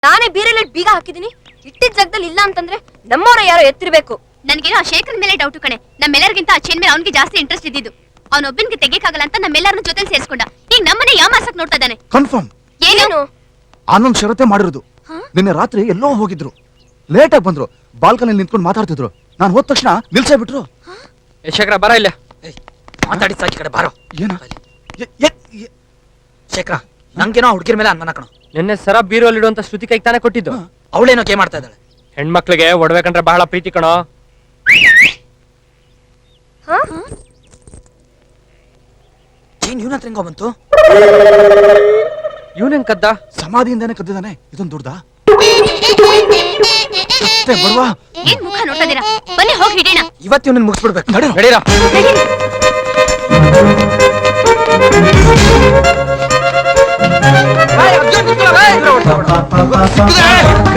ನಾನೇ ಬೀರಲ್ಲಿ ಬೀಗ ಹಾಕಿದೀನಿ. ಇಟ್ಟಿದ ಜಾಗದಲ್ಲಿ ಇಲ್ಲ ಅಂತಂದ್ರೆ ನಮ್ಮವರ ಯಾರೋ ಎತ್ತಿರ್ಬೇಕು. ನನಗೇನೋ ಆ ಶೇಖರ್ ಮೇಲೆ ಡೌಟ್ ಕಣೆ. ನಮ್ಮೆಲ್ಲರಿಗಿಂತ ಆ ಚೇನ್ ಮೇಲೆ ಅವನಿಗೆ ಜಾಸ್ತಿ ಇಂಟ್ರೆಸ್ಟ್ ಇದ್ದಿದ್ದು. ಅವನೊಬ್ಬನಿಗೆ ತೆಗಿಯಕ್ಕಾಗಲ್ಲ ಅಂತ ನಮ್ಮೆಲ್ಲರನ್ನ ಜೊತೆ ಸೇರಿಸ್ಕೊಂಡ. ಈಗ ನಮ್ಮನೆ ಯಾಮಾಸಕ್ ನೋಡ್ತಾ ಇದ್ದಾನೆ. ಕನ್ಫರ್ಮ್. ಏನೇನು ಆನಂದ್ ಶರತೆ ಮಾಡಿರೋದು. ನಿನ್ನೆ ರಾತ್ರಿ ಎಲ್ಲೋ ಹೋಗಿದ್ರು, ಲೇಟ್ ಆಗಿ ಬಂದ್ರು, ಬಾಲ್ಕನಿಯಲ್ಲಿ ನಿಂತ್ಕೊಂಡು ಮಾತಾಡ್ತಿದ್ರು. ನಾನು ಹೋದ ತಕ್ಷಣ ನಿಲ್ಸೇ ಬಿಟ್ರು. ಶೇಖರ ಬರ ಇಲ್ಲ, ಮಾತಾಡಿ ಸಾಕಿ ಕಡೆ ಬಾರೋ. ಏನ ಶೇಖರ, ನಂಗೇನೋ ಹುಡುಗಿರ ಮೇಲೆ ಅನ್ಮನ ಕಣೋ. ನಿನ್ನೆ ಸರ ಬೀರೋಲ್ ಇಡುವಂತ ಶ್ರುತಿ ಕೈಗೆ ತಾನೇ ಕೊಟ್ಟಿದ್ದು. ಅವಳೇನೋ ಕೇ ಮಾಡ್ತಾ ಇದ್ದಾಳೆ. ಹೆಣ್ಮಕ್ಳಿಗೆ ಒಡವೆ ಕಂಡ್ರೆ ಬಹಳ ಪ್ರೀತಿ ಕಣೋ. ಚೈನ್ ಇವನ ಹತ್ರ ಹೆಂಗೋ ಬಂತು? ಇವನೇನ್ ಕದ್ದ? ಸಮಾಧಿಯಿಂದಾನೆ ಕದ್ದಿದ್ದಾನೆ. ಇದೊಂದು ದುಡ್ದ ಬಡವಾ. ಏನ್ ಮುಖ ನೋಡ್ತಾ ಇದೀರಾ? ಬನ್ನಿ ಹೋಗಿ ಹಿಡಿಯೋಣ. ಇವತ್ತು ಇವನನ್ನ ಮುಗಿಸ್ಬಿಡ್ಬೇಕು. ನಡೀರ.